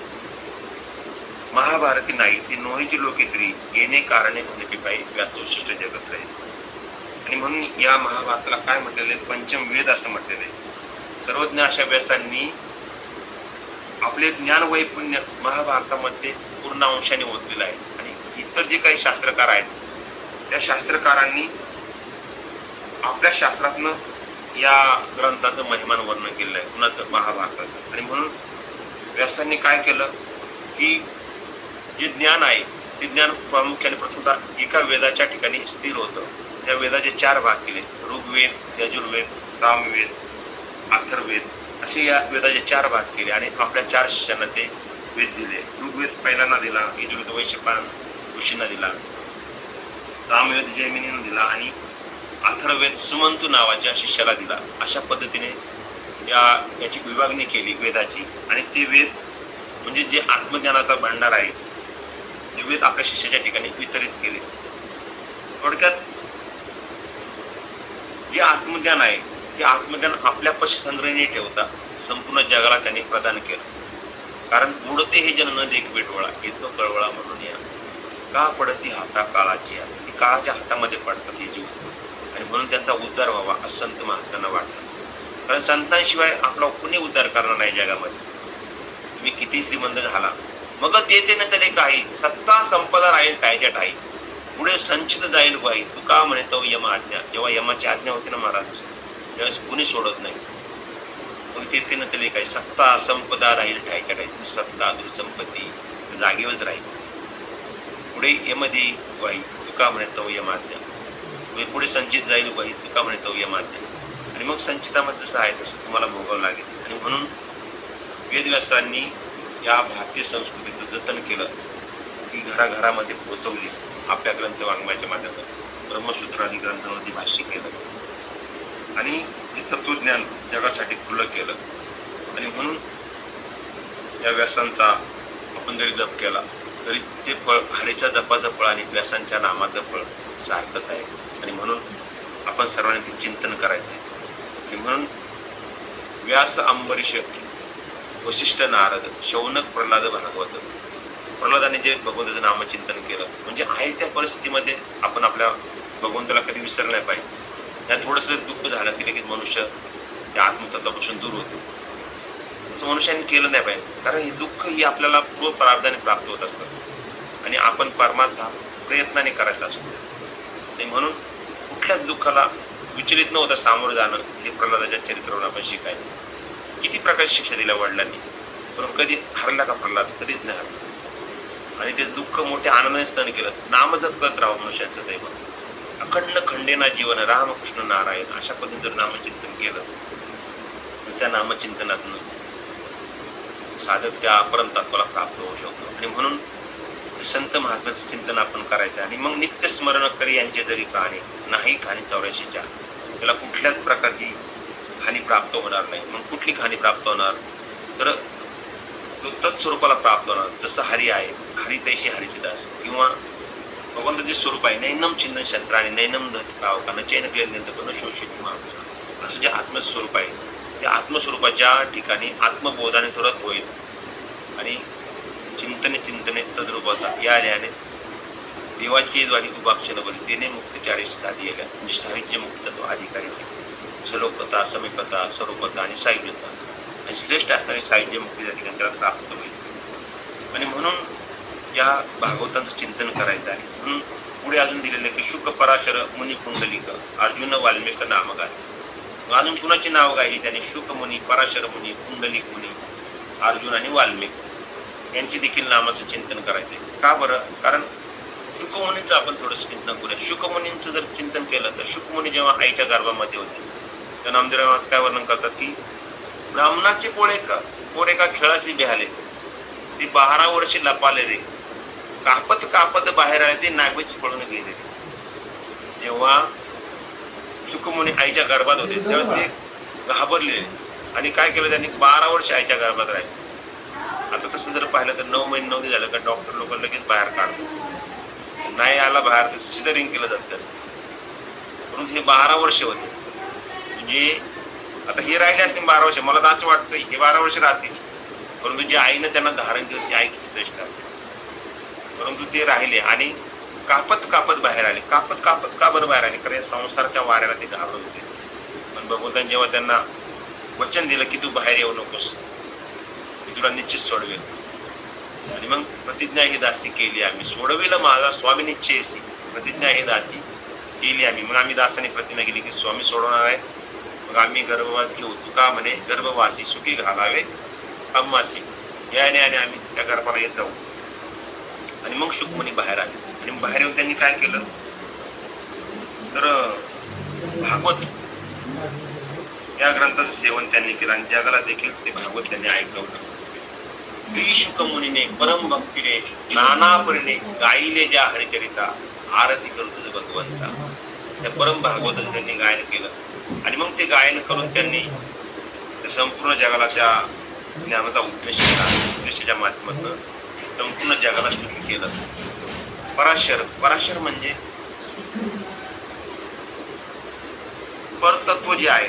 [SPEAKER 1] महाभारती नाही ती नोहेची लोके तरी येणे कारणे म्हणिबे पाही व्याचो उच्चिष्ट जगत्रय. आणि म्हणून या महाभारताला काय म्हटलेले? पंचम वेद असं म्हटलेलं आहे. सर्वज्ञ अशा व्यासांनी आपले ज्ञान वैपुण्य महाभारतामध्ये पूर्ण अंशाने ओतलेलं आहे. आणि इतर जे काही शास्त्रकार आहेत त्या शास्त्रकारांनी आपल्या शास्त्रातनं या ग्रंथाचं महिमान वर्णन केलेलं आहे, कुणाचं? महाभारताचं. आणि म्हणून व्यासांनी काय केलं की जे ज्ञान आहे ते ज्ञान प्रामुख्याने प्रथमतः एका वेदाच्या ठिकाणी स्थिर होतं. त्या वेदाचे 4 भाग केले: ऋग्वेद, यजुर्वेद, सामवेद, अथर्ववेद असे या वेदाचे 4 भाग केले. आणि आपल्या 4 शिष्यांना ते वेद दिले. ऋग्वेद पहिल्यांदा दिला, यजुर्वेद वैशंपायन ऋषींना दिला, सामवेद जैमिनींना दिला आणि अथर्ववेद सुमंतू नावाच्या शिष्याला दिला. अशा पद्धतीने याची विभागणी केली वेदाची. आणि ते वेद म्हणजे जे आत्मज्ञानाचा भंडार आहे ते वेद आपल्या शिष्याच्या ठिकाणी वितरित केले. थोडक्यात जे आत्मज्ञान आहे ते आत्मज्ञान आपल्यापाशी संग्रह ठेवता संपूर्ण जगाला त्यांनी प्रदान केलं. कारण बुडते हे जन न देख बेटवळा येतो कळवळा म्हणून या का पडती हाता काळाची या. ती काळाच्या हातामध्ये पडतात हे जीव. आणि म्हणून त्यांचा उद्धार व्हावा असं संत महात्म्यांना वाटतं. कारण संतांशिवाय आपला कुणी उद्धार करणार नाही जगामध्ये. तुम्ही किती श्रीमंत झाला मग तेथे न तरी काही सत्ता संपदा राहील टायच्या ठाई पुढे संचित जाईल वाई. तू का म्हणतो यम आज्ञा? जेव्हा यमाची आज्ञा होती ना महाराज त्यावेळेस कुणी सोडत नाही. मग तेथे न तरी काही सत्ता संपदा राहील ठायच्या ठाई. सत्ता दुर्संपत्ती जागेवरच राहील. पुढे यमदी वाई. तू का म्हणतो यम आज्ञा? पुढे संचित जाईल वाई. तू का म्हणतो यम आज्ञा? आणि मग संचितामध्ये जसं आहे तसं तुम्हाला भोगावं लागेल. आणि म्हणून वेदव्यासांनी या भारतीय संस्कृतीचं जतन केलं, ती घराघरामध्ये पोहोचवली. आपल्या ग्रंथ वाङ्मयाच्या माध्यमातून ब्रह्मसूत्र आदी ग्रंथांवरती भाष्य केलं आणि हे तत्वज्ञान जगासाठी खुलं केलं. आणि म्हणून या व्यासांचा आपण जरी जप केला तरी ते फळ हरीच्या जपाचं फळ आणि व्यासांच्या नामाचं फळ सारखंच आहे. आणि म्हणून आपण सर्वांनी ते चिंतन करायचं आहे. आणि म्हणून व्यास, अंबरीष, वशिष्ठ, नारद, शौनक, प्रल्हाद, भागवत. प्रल्हादाने जे भगवंताचं नामचिंतन केलं म्हणजे आहे त्या परिस्थितीमध्ये आपण आपल्या भगवंताला कधी विसरलं नाही पाहिजे. त्यात थोडंसं दुःख झालं की लगेच मनुष्य त्या आत्मतत्वापासून दूर होतो. असं मनुष्याने केलं नाही पाहिजे. कारण हे दुःख ही आपल्याला पूर्व प्रारब्धाने प्राप्त होत असतं आणि आपण परमार्थ प्रयत्नाने करायचं असतं. आणि म्हणून कुठल्याच दुःखाला विचलित न होता सामोरं जाणं हे प्रल्हादाच्या चरित्रावरून आपण शिकायचं. किती प्रकारची शिक्षा दिल्या वडिलांनी, पण कधी हरला का प्रल्हाद? कधीच नाही हरला. आणि ते दुःख मोठ्या आनंदाने स्तन केलं. नामजप करत राहू मनुष्याचं दैव. अखंड खंडेना जीवन रामकृष्ण नारायण अशा पद्धतीने जर नामचिंतन केलं तर त्या नामचिंतनातून साधक त्या परमतत्वाला प्राप्त होऊ शकतो. आणि म्हणून संत महात्म्याचं चिंतन आपण करायचं. आणि मग नित्य स्मरण करी यांचे जरी प्राणी नाही खाणी 84 त्याला कुठल्याच प्रकारची हानी प्राप्त होणार नाही. मग कुठली हानी प्राप्त होणार तर तो तत्स्वरूपाला प्राप्त होणार. जसं हरी आहे, हरी तैशी हरीचे दास. किंवा भगवंताचे स्वरूप आहे नैनम चिंतन शास्त्र आणि नैनम धन चैन क्लेन शोषित असं जे आत्मस्वरूप आहे त्या आत्मस्वरूपाच्या ठिकाणी आत्मबोधाने तुरत होईल आणि चिंतने तद्रूपता या न्यायाने देवाची द्वारी उपाक्षण बोली तेने मुक्तीचारी साधी गेल्या म्हणजे साहित्य मुक्तीचा तो अधिकारी होईल सलोकता समीपता स्वरूपता आणि सायुज्यता आणि श्रेष्ठ असणारी साहित्य मुक्तीच्या ठिकाणी त्याला प्राप्त होईल आणि म्हणून या भागवतांचं चिंतन करायचं आहे म्हणून पुढे अजून दिलेलं की शुक पराशर मुनी पुंडलिक अर्जुन वाल्मिक नाम गाय अजून कुणाची नाव गायली त्याने शुक मुनी पराशर मुनी पुंडलिक मुनी अर्जुन आणि वाल्मिक यांची देखील नामाचं चिंतन करायचंय का बरं कारण शुकमुनींचं आपण थोडंसं चिंतन करूया शुकमुनींचं जर चिंतन केलं तर शुकमुनी जेव्हा आईच्या गर्भामध्ये होते तर नामदेवात काय वर्णन करतात की ब्राह्मणाचे पोरे का खेळाशी बिहाले ते 12 वर्षे लपाले रे कापत कापत बाहेर आले ते नागवेची पळून गेले जेव्हा शुकमुनी आईच्या गर्भात होते त्यावेळेस ते घाबरले आणि काय केलं त्यांनी 12 वर्ष आईच्या गर्भात राहिले आता तसं जर पाहिलं तर 9 महिने 9 दिवस झालं का डॉक्टर लोक लगेच बाहेर काढतात नाही आला बाहेर तर सिझरिंग केलं जातं परंतु हे 12 वर्ष होते म्हणजे आता हे राहिले असतील 12 वर्ष मला तर असं वाटतं हे 12 वर्ष राहतील परंतु जे आईनं त्यांना धारण केलं ती आई किती श्रेष्ठ असते परंतु ते राहिले आणि कापत कापत बाहेर आले कापत कापत का बरं बाहेर आले कारण संसाराच्या वाऱ्याला ते घाबरत होते पण भगवंतांनी जेव्हा त्यांना वचन दिलं की तू बाहेर येऊ नकोस मी तुला निश्चित सोडवेल आणि मग प्रतिज्ञा ही दासी केली आम्ही सोडवेल माझा स्वामी निश्चयसी प्रतिज्ञा ही दासी केली आम्ही मग आम्ही दासाने प्रतिज्ञा केली की स्वामी सोडवणार आहे मग आम्ही गर्भवास घेऊ तुका म्हणे गर्भवासी सुखी घालावे अम्मासी याने आणि आम्ही त्या गर्भाला येत जाऊ आणि मग शुकमुनी बाहेर आले आणि बाहेर येऊन त्यांनी काय केलं तर भागवत या ग्रंथाचं सेवन त्यांनी केलं आणि जगाला देखील ते भागवत त्यांनी ऐकवलं श्री शुकमुनीने परम भक्तीने नाना परीने गायले ज्या हरिचरिता आरती करू तुझं भगवंता त्या परम भागवताचं त्यांनी गायन केलं आणि मग ते गायन करून त्यांनी संपूर्ण जगाला त्या ज्ञानाचा उपदेश केला उपदेशाच्या माध्यमातून संपूर्ण जगाला स्तुती केलं पराशर म्हणजे परतत्व जे आहे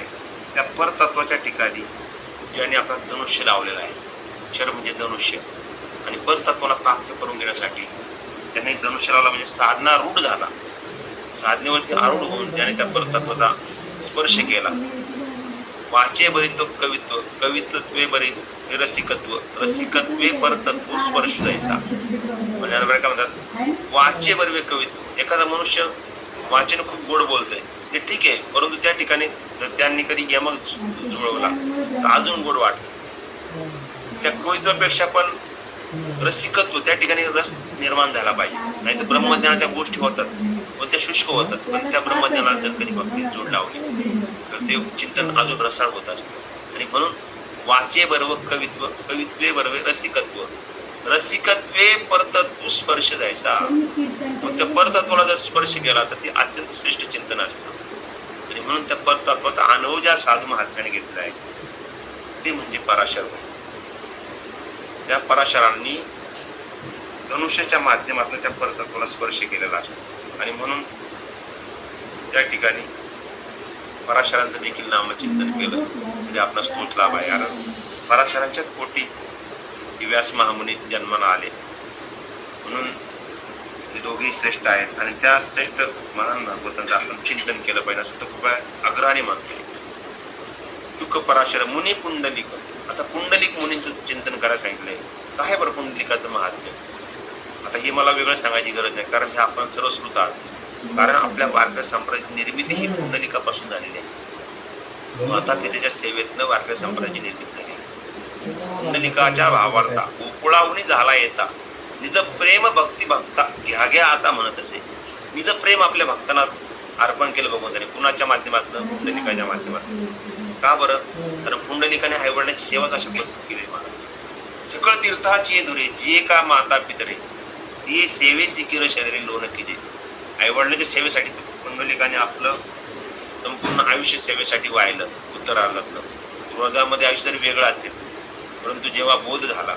[SPEAKER 1] त्या परतत्वाच्या ठिकाणी ज्याने आपला धनुष्य लावलेला आहे शर म्हणजे धनुष्य आणि परतत्वाला प्राप्त करून घेण्यासाठी त्याने धनुष्य लावला म्हणजे साधना रूढ झाला साधनेवरती आरूढ होऊन त्याने त्या परतत्वाचा स्पर्श केला वाचे बरी तो कवित्व कवित्वे बरी रसिकत्वे परतत्व स्पर्श जायचा म्हणजे काय म्हणतात वाचे बरे कवित्व एखादा मनुष्य वाचन खूप गोड बोलतोय ते ठीक आहे परंतु त्या ठिकाणी जर त्यांनी कधी यमक जुळवला तर अजून गोड वाटत त्या कवित्वापेक्षा पण रसिकत्व त्या ठिकाणी रस निर्माण झाला पाहिजे नाही तर ब्रह्मज्ञानाच्या गोष्टी होतात पण त्या शुष्क होतात पण त्या ब्रह्मज्ञानाला जर कधी भक्ती जोड लावली तर ते चिंतन अजून रसाळ होत असतं आणि म्हणून वाचे बरोबर कवित्वे बरोबर रसिकत्वे परतत्व स्पर्श जायचा मग त्या परतत्वाला जर स्पर्श केला तर ते अत्यंत श्रेष्ठ चिंतन असतं आणि म्हणून त्या परतत्वाचा अनुभव ज्या साधू महात्म्याने घेतला आहे ते म्हणजे पराशर त्या पराशरांनी धनुष्याच्या माध्यमातून त्या परतत्वाला स्पर्श केलेला असतो आणि म्हणून त्या ठिकाणी पराशरांचं देखील नामचिंतन केलं तरी आपणास तोच लाभ आहे कारण पराशरांच्याच पोटी व्यास महामुनी जन्माला आले म्हणून ते दोघेही श्रेष्ठ आहेत आणि त्या श्रेष्ठ महान भागवतांचं आपण चिंतन केलं पाहिजे असं तो खूप आग्रहाने मागतो शुक पराशर मुनी पुंडलिक आता पुंडलिक मुनींचं चिंतन करायला सांगितलंय काय बरं पुंडलिकाचं महात्म्य आता हे मला वेगळं सांगायची गरज नाही कारण हे आपण सर्व श्रुत आहोत कारण आपल्या वारकरी संप्रदायाची निर्मिती ही पुंडलिकापासून झालेली आहे माता पितेच्या सेवेतनं वारकरी संप्रदायाची निर्मिती झाली पुंडलिकाच्या भावार्था गोकुळाहून झाला येता निज प्रेम भक्ती भक्ता घ्या आता म्हणत असे निज प्रेम आपल्या भक्तांना अर्पण केलं भगवंताने कुणाच्या माध्यमातून पुंडलिकाच्या माध्यमातून का बरं कारण पुंडलिकाने आईवडिलांची सेवा अशा पद्धत केली महाराज सकळ तीर्थाची धुरे जे का माता पितरे ती सेवे सिकिर शरीरे लोन कीजे आईवडिलांच्या सेवेसाठी पुंडलिकाने आपलं संपूर्ण आयुष्य सेवेसाठी वाहिलं उत्तरार्धातलं रोजामध्ये आयुष्य जरी वेगळं असेल परंतु जेव्हा बोध झाला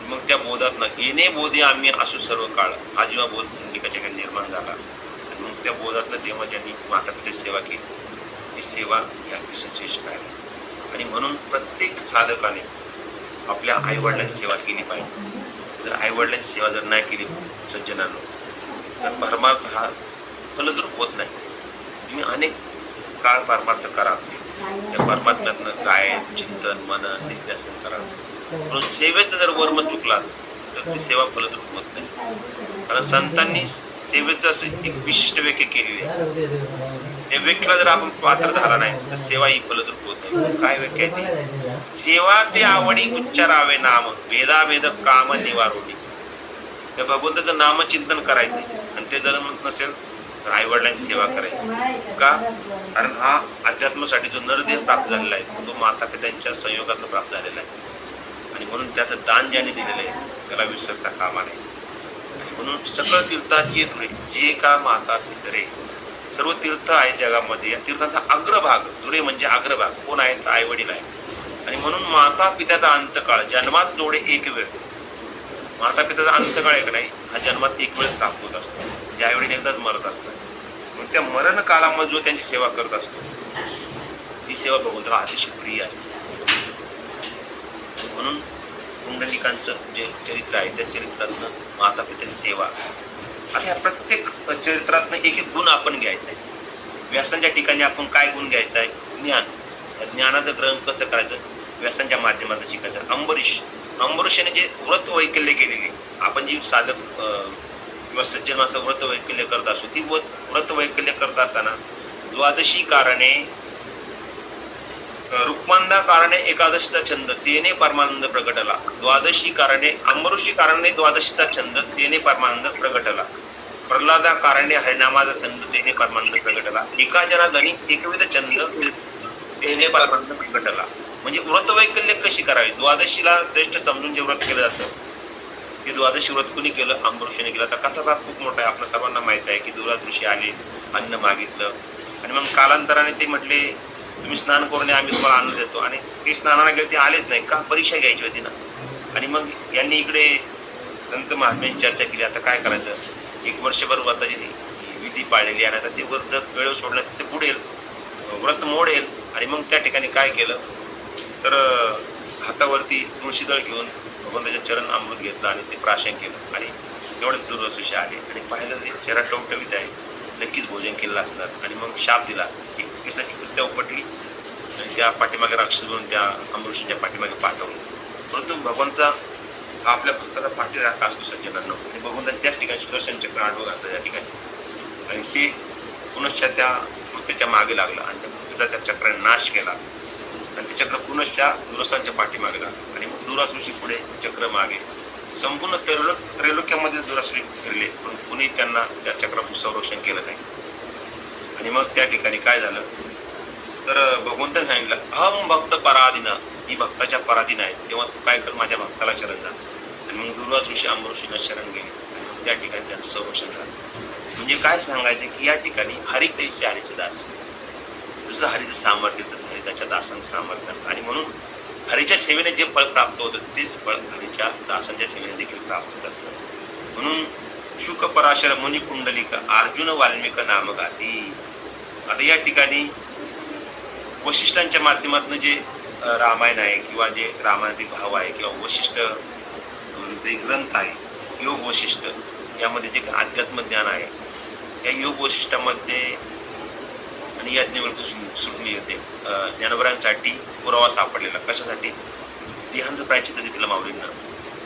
[SPEAKER 1] मग त्या बोधातनं येणे बोधे आम्ही असू सर्व काळ हा जेव्हा बोध पुंडलिकाच्या काही निर्माण झाला आणि मग त्या बोधातनं तेव्हा ज्यांनी माता पित्याची सेवा केली ती सेवा ही अतिशय श्रेष्ठ आहे. आणि म्हणून प्रत्येक साधकाने आपल्या आईवडिलांची सेवा केली पाहिजे. जर आईवडिलांची सेवा जर नाही केली सज्जनांनो तर परमार्थ हा फलद्रूप होत नाही. तुम्ही अनेक काळ परमार्थ करा, त्या परमार्थातनं गायन चिंतन मनन नित्यासन करा, म्हणून सेवेचं जर वर्म चुकला तर ती सेवा फलद्रूप होत नाही. कारण संतांनी सेवेचं असं एक विशिष्ट व्याख्या केलेली आहे. त्या व्याख्येला जर आपण पात्र झाला नाही तर सेवा ही फलद्रूप होत नाही. काय व्याख्या आहे ती? सेवा ते आवडी उच्चारावे नाम वेदावेद काम निवारोडी. त्या भगवंताचं नामचिंतन करायचं आणि ते जर नसेल तर आईवडिलांची सेवा करायची. का? कारण हा अध्यात्मासाठी जो नरदेह प्राप्त झालेला आहे तो माता पित्यांच्या संयोगातून प्राप्त झालेला आहे आणि म्हणून त्याचं दान ज्याने दिलेलं आहे त्याला विसरता कामा नये. आणि म्हणून सकळ तीर्थाची धुरे जे का माता पितरे, सर्व तीर्थ आहे जगामध्ये. या तीर्थांचा अग्रभाग, धुरे म्हणजे अग्रभाग कोण आहे तर आईवडील आहे. आणि म्हणून माता पित्याचा अंतकाळ जन्मात जोडे एक वेळ. माता पित्याचा अंतकाळ एक नाही, हा जन्मात एक वेळ प्राप्त होत असतो. म्हणजे आईवडील एकदाच मरत असतात. मग त्या मरण काळामध्ये जो त्यांची सेवा करत असतो ती सेवा भगवंताला अतिशय प्रिय असते. म्हणून पुंडलिकांचं जे चरित्र आहे त्या चरित्रातनं माता पित्याची सेवा, आता या प्रत्येक चरित्रातनं एक एक गुण आपण घ्यायचा आहे. व्यासांच्या ठिकाणी आपण काय गुण घ्यायचा आहे? ज्ञान. त्या ज्ञानाचं ग्रहण कसं करायचं? व्यासांच्या माध्यमातून शिकायचं. अंबरीषाने जे व्रत वैकल्य केलेली, आपण जी साधक किंवा सज्जन असं व्रत वैकल्य करत असतो ती व्रत वैकल्य करत असताना द्वादशी कारणे रुक्मांदा कारणे एकादशीचा छंद तेने परमानंद प्रगटला. द्वादशी कारणे अंबऋषी कारणे द्वादशीचा छंद तेने परमानंद प्रगटला. प्रल्हादा कारणे हरिनामाचा छंद तेने परमानंद प्रगटला. एका जना धनी एकविध छंद तेने परमानंद प्रगटला. म्हणजे व्रत वैकल्य कशी करावी? द्वादशीला श्रेष्ठ समजून जे व्रत केलं जातं ते द्वादशी व्रत कोणी केलं? अंबऋषीने केलं. आता कथा भाग खूप मोठा आहे, आपल्या सर्वांना माहित आहे की दुर्वास ऋषी आले, अन्न मागितलं आणि मग कालांतराने ते म्हटले तुम्ही स्नान करून आम्ही तुम्हाला अन्न देतो. आणि ते स्नानाला गेले, ते आलेच नाही. का? परीक्षा घ्यायची होती ना. आणि मग यांनी इकडे संत महात्म्याची चर्चा केली, आता काय करायचं? एक वर्षभर व्रताची विधी पाळलेली आहे, आता ते व्रत जर वेळ सोडलं तर ते बुडेल, व्रत मोडेल. आणि मग त्या ठिकाणी काय केलं तर हातावरती तुळशीदळ घेऊन भगवंताच्या चरण अमृत घेतलं आणि ते प्राशन केलं. आणि तेवढेच दुर्वास ऋषी आले आणि पाहिलं ते चेहरा टवटवीत आहे, नक्कीच भोजन केलेलं असणार. आणि मग शाप दिला, एक केसाची कुस्त्या उपटली आणि त्या पाठीमागे राक्षस बनून त्या अमृषीच्या पाठीमागे पाठवलं. परंतु भगवंता हा आपल्या भक्ताचा पाठी राखा असतो सज्जनांना. आणि भगवंता त्याच ठिकाणी सुदर्शन चक्र आडवं घातलं त्या ठिकाणी आणि ते पुनश्च त्या कृत्याच्या मागे लागलं आणि त्या कृत्याचा त्या चक्राने नाश केला आणि ते चक्र पुनश्च्या दुरसांच्या पाठीमागे लागलं. आणि मग दुर्वास ऋषी पुढे, चक्र मागे. संपूर्ण त्रैलोक्यामध्ये दुर्वास ऋषी फिरले पण कुणी त्यांना त्या चक्राचं संरक्षण केलं नाही. आणि मग त्या ठिकाणी काय झालं तर भगवंताने सांगितलं अहम भक्त पराधीन, मी भक्ताच्या पराधीन आहे, तेव्हा तू काय कर, माझ्या भक्ताला शरण जा. आणि मग दुर्वास ऋषी अंबऋषींना शरण गेले आणि त्या ठिकाणी त्यांचं संरक्षण झालं. म्हणजे काय सांगायचं की या ठिकाणी हरी तैसे हरीचे दास. जसं हरीचं सामर्थ्य तसं हरिताच्या दासांचं सामर्थ्य असतं. आणि म्हणून हरीच्या सेवेने जे फळ प्राप्त होतं तेच फळ हरीच्या दासांच्या सेवेने देखील प्राप्त होत असतं. म्हणून शुक पराशर मुनी पुंडलिक अर्जुन वाल्मिक नाम गाती. आता या ठिकाणी वशिष्ठांच्या माध्यमातून जे रामायण आहे किंवा जे रामायणातील भाव आहे किंवा वशिष्ठ जे ग्रंथ आहे योग वशिष्ठ, यामध्ये जे अध्यात्म ज्ञान आहे या योग वशिष्ठामध्ये आणि याज्ञवल्क्य सुटणी येते ज्ञानवरांसाठी पुरावा सापडलेला. कशासाठी? देहांत प्रायचित्त दिलं माऊलींना,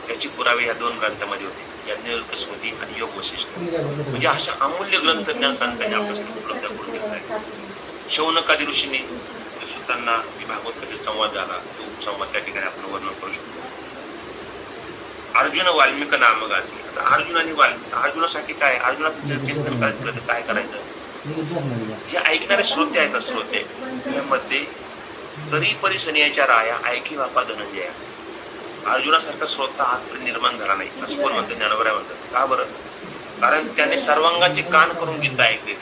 [SPEAKER 1] त्याची पुरावे या दोन ग्रंथामध्ये होते, याज्ञवल्क्य स्मृती आणि योग वशिष्ठ. म्हणजे अशा अमूल्य ग्रंथ ज्ञान संतांनी आपल्यासाठी उपलब्ध करून घेतला आहे. शौनकादी ऋषींनी सुतांना भागवत कथेत संवाद झाला, तो संवाद त्या ठिकाणी आपण वर्णन करू शकतो. अर्जुन वाल्मिक नाम गाती. आता अर्जुन आणि वाल्मिक, अर्जुनासाठी काय? अर्जुनाचं चिंतन करायचं तर काय करायचं? जे ऐकणारे श्रोते आहेत ना, श्रोते त्यामध्ये तरी परिसनियाच्या राया ऐकी बापा धनंजया. अर्जुनासारखा श्रोता आजपर्यंत निर्माण झाला नाही असं कोण म्हणतं? ज्ञानोबा म्हणतात. का बरं? कारण त्याने सर्वांगाचे कान करून गीता ऐकले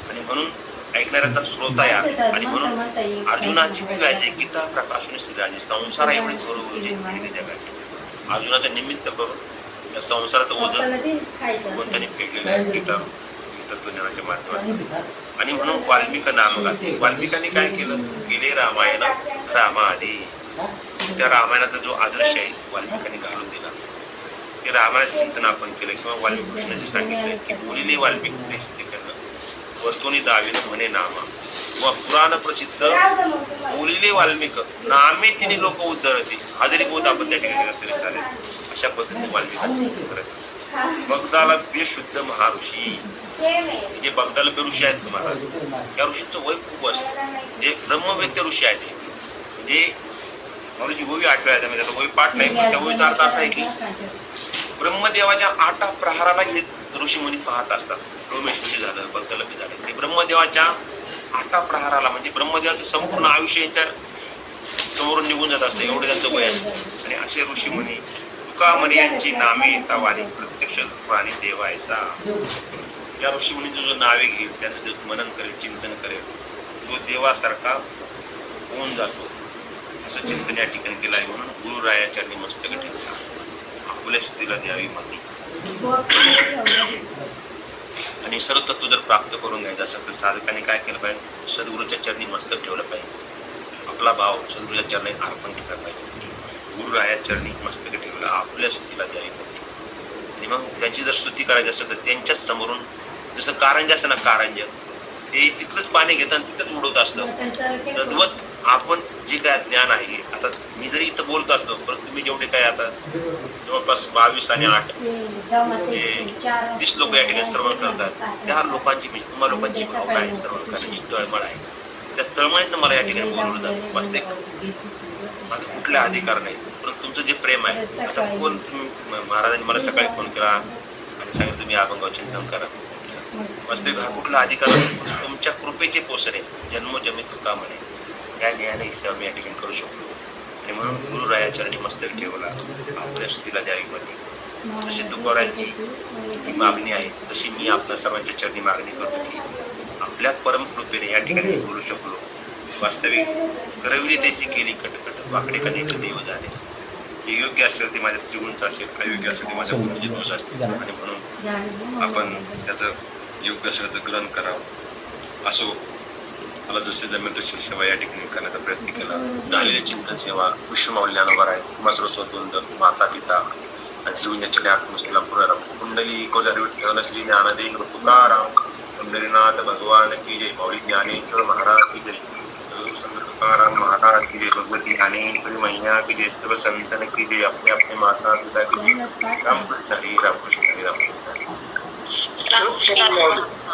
[SPEAKER 1] आणि म्हणून ऐकणाऱ्यांचा श्रोता या. आणि म्हणून अर्जुनाची व्याजे गीता प्रकाशने श्रीराजे संसार एवढे करू जगाचे. अर्जुनाचं निमित्त करून या संसाराचं ओझं भगवंतांनी फेडलेलं आहे गीता तत्वज्ञानाच्या माध्यमातून. आणि म्हणून वाल्मिक नाम गाते. वाल्मिकांनी काय केलं, गेले रामायण रामाआधी. त्या रामायणाचा जो आदर्श आहे वाल्मिकांनी घालून दिला. ते रामायणाचं चिंतन आपण केलं किंवा वाल्मिक कृष्णाचे सांगितलं की बोलिले वाल्मिक सिद्धी करणं वर्तोनी दाविन म्हणे नामा व पुराण प्रसिद्ध बोलिले वाल्मिक नामे तिने लोक उद्धरते. हजरी बोध आपण त्या ठिकाणी असले चालेल. अशा पद्धतीने वाल्मिक बगदाला बेशुद्ध महाऋषी, जे बगदाला बे ऋषी आहेत तुम्हाला, त्या ऋषींचं वय खूप असतं. जे ब्रह्मवेत्य ऋषी आहेत म्हणजे माऊलीची वय 8व्या अध्यायामध्ये, त्याचा वय पाठ नाही पण त्या वयचा अर्थ असा आहे की ब्रह्मदेवाच्या 8 प्रहाराला हे ऋषी मुनी पाहत असतात. रोमेश्वरी झालं, बगदाला झालं, ते ब्रह्मदेवाच्या 8 प्रहाराला म्हणजे ब्रह्मदेवाचं संपूर्ण आयुष्य यांच्या समोरून निघून जात असतं, एवढं त्यांचं वय आहे. आणि असे ऋषी मुनी तुका म्हणे यांची नावे येता वाणी प्रत्यक्ष आणि देवायचा. या ऋषी मुनीचं जो नावे घेईल, त्यांचं जे मनन करेल, चिंतन करेल, तो देवासारखा होऊन जातो. असं चिंतन या ठिकाणी केलं आहे. म्हणून गुरुरायाच्या मस्तक ठेवला आपल्या स्थितीला द्यावी माती. आणि सर्व तत्व जर प्राप्त करून घ्यायचं असेल तर साधकाने काय केलं पाहिजे, सद्गुरूच्या चरणी मस्तक ठेवलं पाहिजे. आपला भाव सद्गुरूच्या चरणी अर्पण केला पाहिजे. गुरुराया चरणी मस्तक ठेवलं आपल्या स्तुतीला द्यावी माती. आणि मग त्याची जर स्तुती करायची असेल तर त्यांच्याच समोरून, जसं कारंज असतं ना, कारंज ते तिथलंच पाणी घेतात तिथंच उडवत असतं. तद्वत आपण जे काय ज्ञान आहे, आता मी जरी इथं बोलत असतो परंतु तुम्ही जेवढे काय आता जवळपास 22 आणि 8 30 लोक या ठिकाणी श्रवण करतात. त्या लोकांची म्हणजे तुम्हा लोकांची भाव काय श्रवण करण्याची तळमळ आहे, त्या तळमळीतनं मला या ठिकाणी बोलवलं जातं. वास्तविक माझा कुठला अधिकार नाही, परंतु तुमचं जे प्रेम आहे. आता कोण महाराजांनी मला सकाळी फोन केला आणि सांगितलं तुम्ही अभंगाव चिंतन करा. वास्तविक हा कुठला अधिकार नाही, तुमच्या कृपेचे पोषणे जन्मोजमी तुका म्हणे या ज्ञान सेवा मी या ठिकाणी करू शकतो. आणि म्हणून गुरुराया चरणी मस्तक ठेवला आपल्या स्तुतीला द्यावी मध्ये. जशी तुकोरांची जी मागणी आहे तशी मी आपल्या सर्वांच्या चरणी मागणी करतो की आपल्या परम कृपेने या ठिकाणी बोलू शकलो. वास्तविक करविली त्याची केली कटकट वाकडे कधी देव झाले. हे योग्य असेल ते माझ्या स्त्रीगुणचं असेल, अयोग्य असेल ते माझ्या गुरुचे दोष असतील. आणि म्हणून आपण त्याचं योग्य असेल तर ग्रहण करावं. असो, मला जसे जमेल तशी सेवा या ठिकाणी करण्याचा प्रयत्न केला. झालेली चिंतन सेवा विश्वमौल्यानुसार आहे. तुम्हा सरस्वतून माता पिता आणि श्रीविंध्याचल्या आत्मस्थिला पुराराम कुंडली कोल्हारी श्री ज्ञानदेव तुकाराम पंढरीनाथ भगवान की जय. माऊली ज्ञानेश्वर महाराज की जय. संत तुकाराम महाराज की जय. भगवती ज्ञानेश्वरी मैया की जय. सर्व संतन की जय. अपने अपने माता पिता की जय. रामकृष्ण हरी रामकृष्ण हरी रामकृष्ण.